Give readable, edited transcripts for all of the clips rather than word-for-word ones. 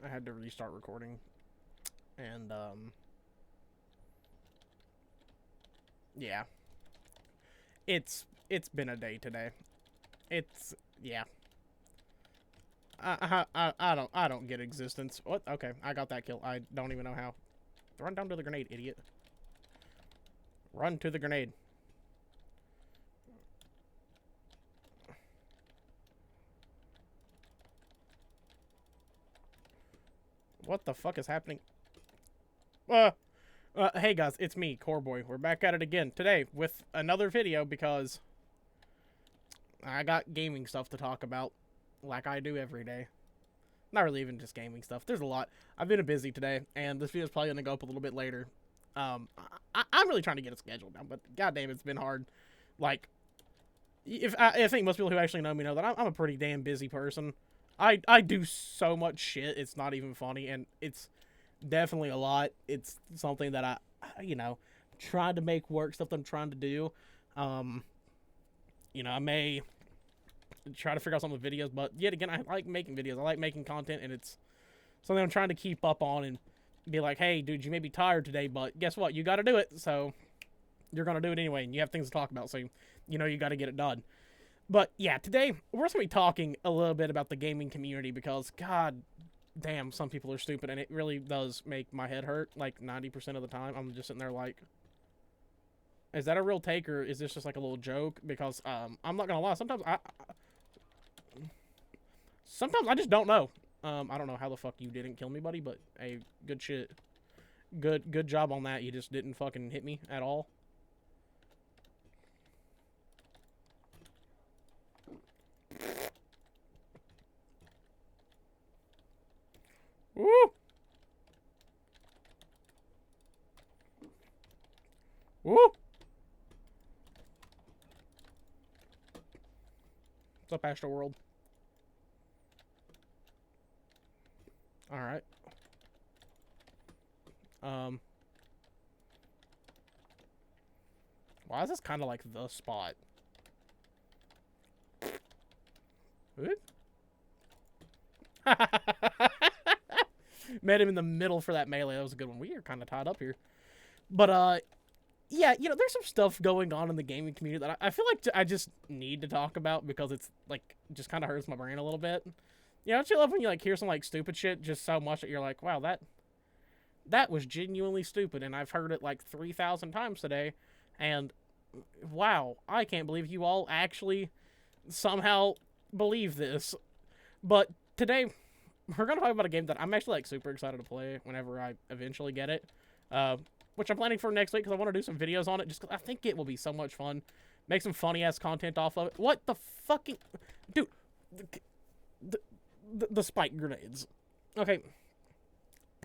I had to restart recording. And, yeah. It's been a day today. Yeah. I don't get existence. What? Okay, I got that kill. I don't even know how. Run down to the grenade, idiot. Run to the grenade. What the fuck is happening? Hey guys, it's me, Coreboy. We're back at it again today with another video because I got gaming stuff to talk about, like I do every day. Not really even just gaming stuff. There's a lot. I've been busy today, and this video's probably gonna go up a little bit later. I'm really trying to get it scheduled now, but goddamn, it's been hard. Like, I think most people who actually know me know that I'm a pretty damn busy person. I do so much shit. It's not even funny, and it's definitely a lot. It's something that I trying to make work, stuff that I'm trying to do. I may try to figure out some of the videos, but yet again, I like making videos. I like making content, and it's something I'm trying to keep up on and be like, hey, dude, you may be tired today, but guess what? You got to do it, so you're going to do it anyway, and you have things to talk about, so you got to get it done. But yeah, today, we're just going to be talking a little bit about the gaming community because, god damn, some people are stupid, and it really does make my head hurt, like, 90% of the time. I'm just sitting there like, is that a real take, or is this just like a little joke? Because, I'm not gonna lie, sometimes I just don't know. I don't know how the fuck you didn't kill me, buddy, but hey, good shit. Good job on that. You just didn't fucking hit me at all. Woo! Woo! What's up, Astro World? Alright. Why is this kind of like the spot? Good. Met him in the middle for that melee. That was a good one. We are kind of tied up here. But, yeah, there's some stuff going on in the gaming community that I feel like I just need to talk about because it's, like, just kind of hurts my brain a little bit. Don't you love when you, like, hear some, like, stupid shit just so much that you're like, wow, that was genuinely stupid, and I've heard it, like, 3,000 times today, and, wow, I can't believe you all actually somehow believe this. But today, we're going to talk about a game that I'm actually, like, super excited to play whenever I eventually get it. Which I'm planning for next week because I want to do some videos on it just because I think it will be so much fun. Make some funny-ass content off of it. What the fucking... Dude, the spike grenades. Okay.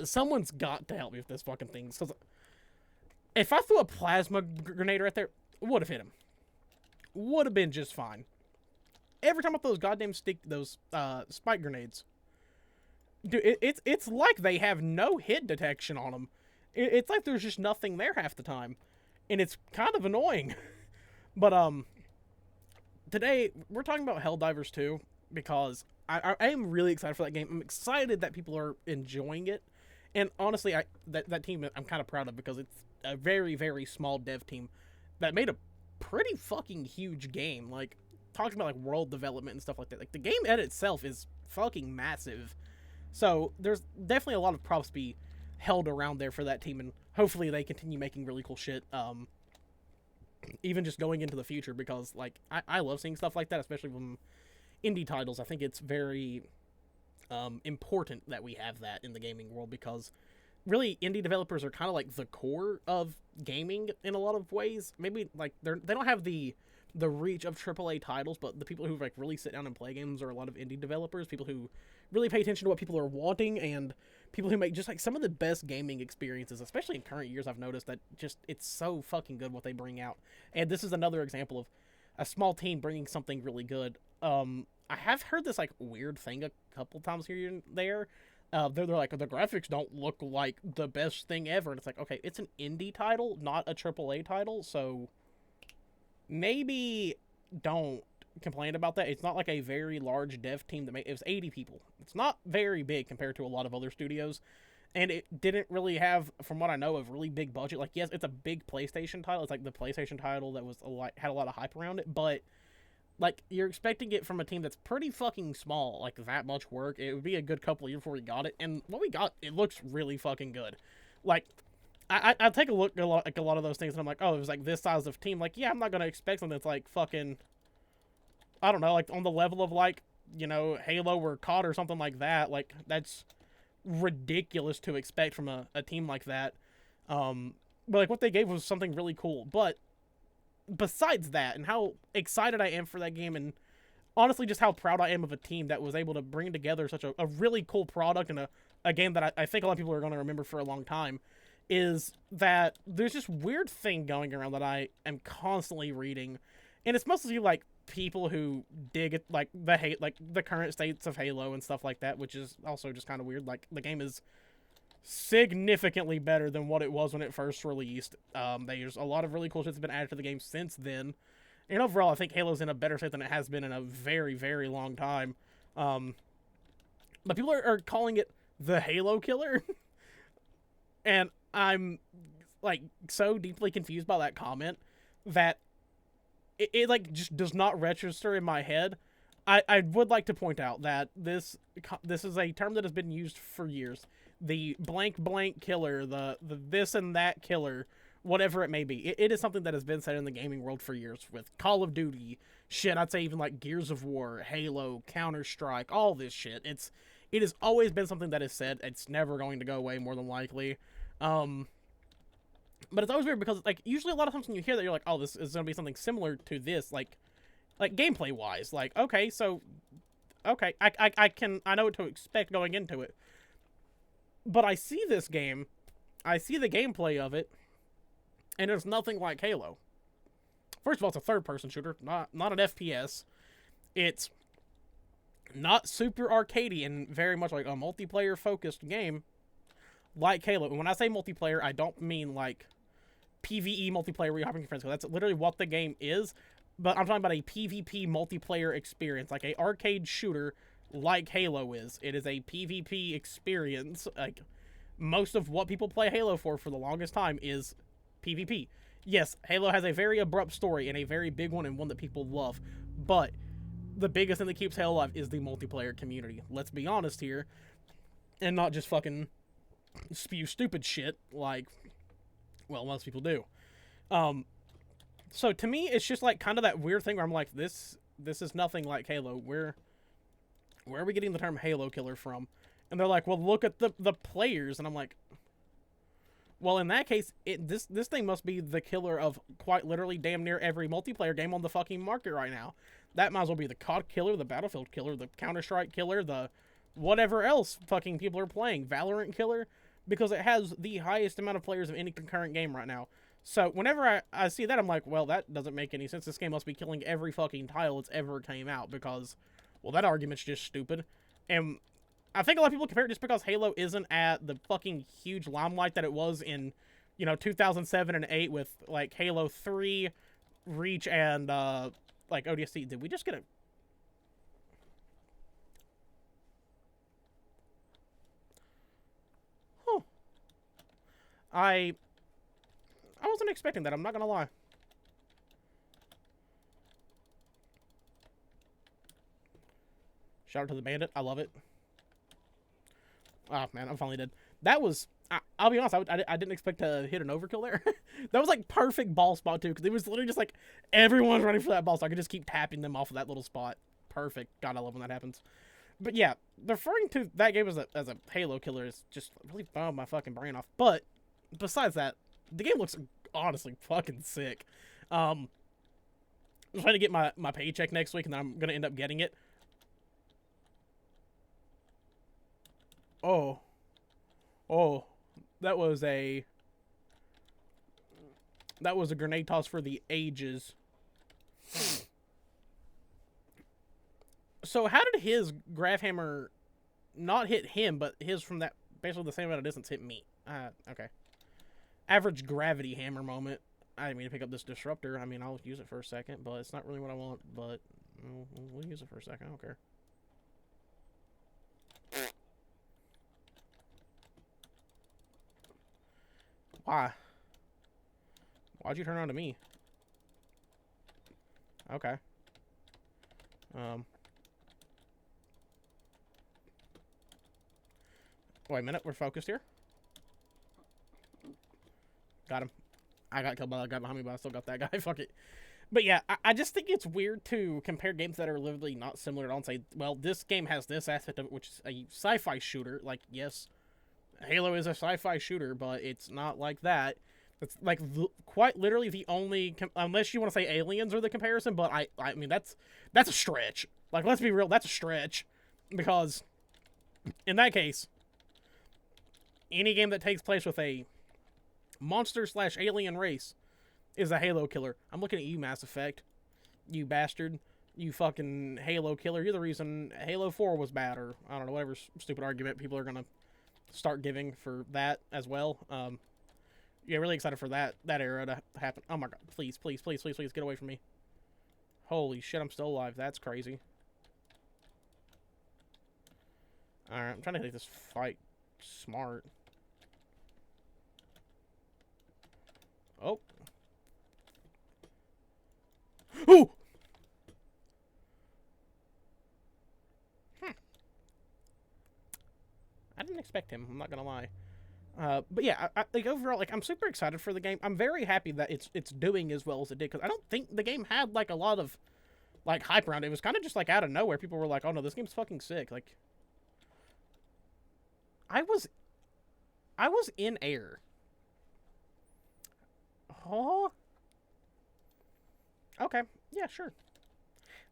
Someone's got to help me with this fucking thing. Because if I threw a plasma grenade right there, would have hit him. Would have been just fine. Every time I throw those goddamn spike grenades, dude, it's like they have no hit detection on them. It's like there's just nothing there half the time. And it's kind of annoying. But, today, we're talking about Helldivers 2, because I am really excited for that game. I'm excited that people are enjoying it. And honestly, that team I'm kind of proud of, because it's a very, very small dev team that made a pretty fucking huge game. Like, talking about, like, world development and stuff like that. Like, the game edit itself is fucking massive. So, there's definitely a lot of props to be held around there for that team, and hopefully they continue making really cool shit, even just going into the future, because, like, I love seeing stuff like that, especially from indie titles. I think it's very important that we have that in the gaming world, because really indie developers are kind of like the core of gaming in a lot of ways. Maybe, like, they don't have the reach of AAA titles, but the people who, like, really sit down and play games are a lot of indie developers, people who really pay attention to what people are wanting, and people who make just, like, some of the best gaming experiences, especially in current years. I've noticed that just, it's so fucking good what they bring out. And this is another example of a small team bringing something really good. I have heard this, like, weird thing a couple times here and there. They're like, the graphics don't look like the best thing ever. And it's like, okay, it's an indie title, not a AAA title, so maybe don't complained about that. It's not like a very large dev team that made it was 80 people. It's not very big compared to a lot of other studios. And it didn't really have, from what I know, a really big budget. Like, yes, it's a big PlayStation title. It's like the PlayStation title that was had a lot of hype around it. But, like, you're expecting it from a team that's pretty fucking small. Like, that much work. It would be a good couple of years before we got it. And what we got, it looks really fucking good. Like, I take a look at a lot of those things, and I'm like, oh, it was like this size of team. Like, yeah, I'm not going to expect something that's like fucking, I don't know, like on the level of like, you know, Halo or COD or something like that. Like, that's ridiculous to expect from a team like that. But like what they gave was something really cool. But besides that, and how excited I am for that game, and honestly just how proud I am of a team that was able to bring together such a really cool product and a game that I think a lot of people are going to remember for a long time, is that there's this weird thing going around that I am constantly reading, and it's mostly like people who dig it, like the current states of Halo and stuff like that, which is also just kind of weird. Like, the game is significantly better than what it was when it first released. There's a lot of really cool shit that's been added to the game since then, and overall I think Halo's in a better state than it has been in a very, very long time. But people are calling it the Halo killer and I'm like so deeply confused by that comment that it like just does not register in my head. I would like to point out that this is a term that has been used for years. The blank blank killer, the this and that killer, whatever it may be. It is something that has been said in the gaming world for years with Call of Duty, shit, I'd say even like Gears of War, Halo, Counter-Strike, all this shit. It has always been something that is said. It's never going to go away, more than likely. But it's always weird because, like, usually a lot of times when you hear that, you're like, oh, this is going to be something similar to this, like gameplay-wise. Like, okay, so, okay, I know what to expect going into it. But I see this game, I see the gameplay of it, and it's nothing like Halo. First of all, it's a third-person shooter, not an FPS. It's not super arcadey and very much like a multiplayer-focused game like Halo. And when I say multiplayer, I don't mean like PvE multiplayer where you're hopping your friends. That's literally what the game is. But I'm talking about a PvP multiplayer experience, like a arcade shooter like Halo is. It is a PvP experience. Like, most of what people play Halo for the longest time is PvP. Yes, Halo has a very abrupt story and a very big one and one that people love. But the biggest thing that keeps Halo alive is the multiplayer community. Let's be honest here. And not just fucking spew stupid shit like, well, most people do. So to me, it's just like kind of that weird thing where I'm like, this is nothing like Halo. Where are we getting the term Halo killer from? And they're like, well, look at the players. And I'm like, well, in that case, this thing must be the killer of quite literally damn near every multiplayer game on the fucking market right now. That might as well be the COD killer, the Battlefield killer, the Counter-Strike killer, the whatever else fucking people are playing, Valorant killer, because it has the highest amount of players of any concurrent game right now. So whenever I see that, I'm like, well, that doesn't make any sense. This game must be killing every fucking title it's ever came out because, well, that argument's just stupid. And I think a lot of people compare it just because Halo isn't at the fucking huge limelight that it was in, 2007 and 8 with, like, Halo 3, Reach, and, like, ODST. Did we just get a... Huh. I wasn't expecting that, I'm not gonna lie. Shout out to the bandit, I love it. Oh, man, I'm finally dead. That was... I'll be honest, I didn't expect to hit an overkill there. That was, like, perfect ball spot, too, because it was literally just, like, everyone's running for that ball, so I could just keep tapping them off of that little spot. Perfect. God, I love when that happens. But, yeah, referring to that game as a Halo killer is just really throwing my fucking brain off. But, besides that, the game looks honestly fucking sick. I'm trying to get my paycheck next week, and then I'm going to end up getting it. Oh, that was a grenade toss for the ages. So how did his graph hammer not hit him, but his from that basically the same amount of distance hit me? Okay. Average gravity hammer moment. I didn't mean to pick up this disruptor. I mean, I'll use it for a second, but it's not really what I want. But We'll use it for a second. I don't care. Why? Why'd you turn on to me? Okay. Wait a minute. We're focused here. Got him. I got killed by that guy behind me, but I still got that guy. Fuck it. But yeah, I just think it's weird to compare games that are literally not similar at all and say, well, this game has this aspect of it, which is a sci-fi shooter. Like, yes, Halo is a sci-fi shooter, but it's not like that. It's like quite literally the only, unless you want to say Aliens are the comparison, but I mean, that's a stretch. Like, let's be real, that's a stretch. Because, in that case, any game that takes place with a monster/alien race is a Halo killer. I'm looking at you, Mass Effect. You bastard. You fucking Halo killer. You're the reason Halo 4 was bad, or I don't know, whatever stupid argument people are gonna start giving for that as well. Yeah, really excited for that era to happen. Oh my god, please, please, please, please, please, get away from me. Holy shit, I'm still alive. That's crazy. Alright, I'm trying to take this fight smart. Oh. Ooh! I didn't expect him, I'm not gonna lie. But yeah, like overall, like I'm super excited for the game. I'm very happy that it's doing as well as it did, because I don't think the game had like a lot of like hype around it. It was kind of just like out of nowhere. People were like, "Oh no, this game's fucking sick." Like, I was in air. Oh. Okay. Yeah, sure.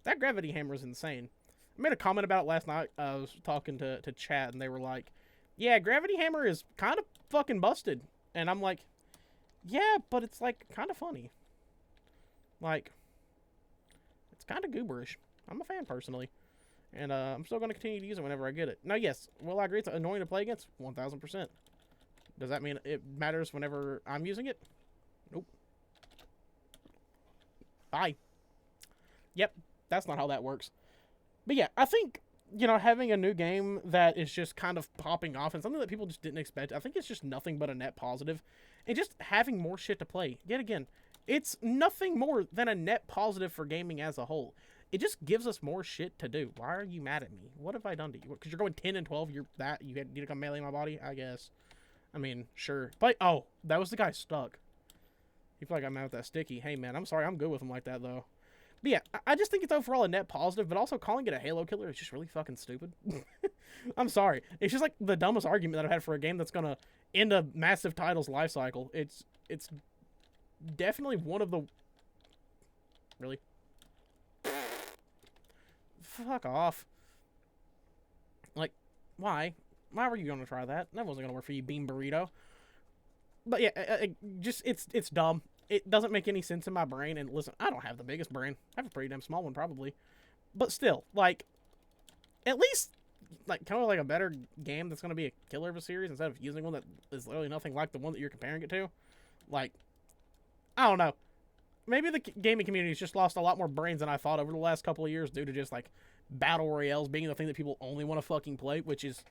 That gravity hammer is insane. I made a comment about it last night. I was talking to chat, and they were like, yeah, gravity hammer is kind of fucking busted. And I'm like, yeah, but it's like kind of funny. Like, it's kind of gooberish. I'm a fan personally. And I'm still going to continue to use it whenever I get it. Now, yes, will I agree it's annoying to play against? 1000%. Does that mean it matters whenever I'm using it? Nope. Bye. Yep, that's not how that works. But yeah, I think, you know, having a new game that is just kind of popping off and something that people just didn't expect, I think it's just nothing but a net positive. And just having more shit to play. Yet again, it's nothing more than a net positive for gaming as a whole. It just gives us more shit to do. Why are you mad at me? What have I done to you? Because you're going 10 and 12, you need to come melee my body? I guess. I mean, sure. But, oh, that was the guy stuck. He felt like I'm mad with that sticky. Hey, man, I'm sorry. I'm good with him like that, though. But yeah, I just think it's overall a net positive, but also calling it a Halo killer is just really fucking stupid. I'm sorry. It's just like the dumbest argument that I've had for a game that's gonna end a massive title's life cycle. It's definitely one of the... Really? Fuck off. Like, why? Why were you gonna try that? That wasn't gonna work for you, Bean Burrito. But yeah, it's dumb. It doesn't make any sense in my brain. And listen, I don't have the biggest brain. I have a pretty damn small one, probably. But still, like, at least, like, kind of like a better game that's going to be a killer of a series instead of using one that is literally nothing like the one that you're comparing it to. Like, I don't know. Maybe the gaming community's just lost a lot more brains than I thought over the last couple of years due to just, like, battle royales being the thing that people only want to fucking play, which is...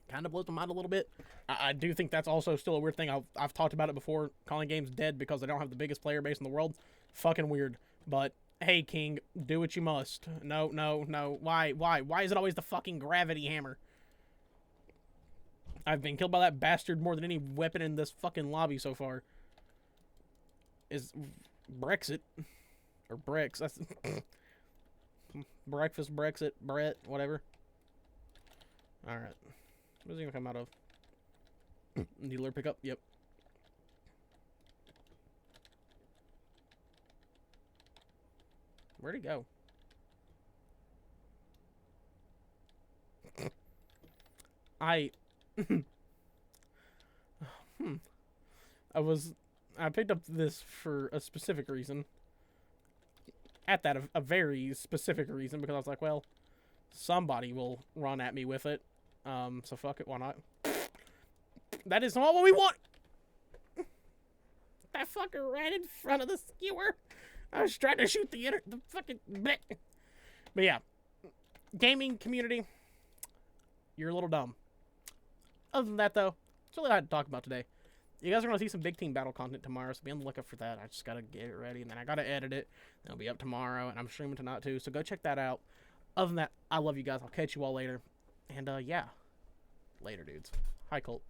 kind of blows my mind a little bit. I do think that's also still a weird thing. I've talked about it before, calling games dead because they don't have the biggest player base in the world. Fucking weird. But, hey, King, do what you must. No, no, no. Why? Why is it always the fucking gravity hammer? I've been killed by that bastard more than any weapon in this fucking lobby so far. Is Brexit. Or Brex. That's... Breakfast, Brexit, Brett, whatever. Alright. Where's he gonna come out of? Dealer pickup? Yep. Where'd he go? I picked up this for a specific reason. At that, a very specific reason, because I was like, well, somebody will run at me with it. So fuck it, why not? That is not what we want! That fucker ran in front of the skewer! I was trying to shoot the fucking bleh. But yeah, gaming community, you're a little dumb. Other than that, though, that's all I had to talk about today. You guys are going to see some big team battle content tomorrow, so be on the lookout for that. I just got to get it ready, and then I got to edit it. It'll be up tomorrow, and I'm streaming tonight, too, so go check that out. Other than that, I love you guys. I'll catch you all later. And, yeah. Later, dudes. Hi, Colt.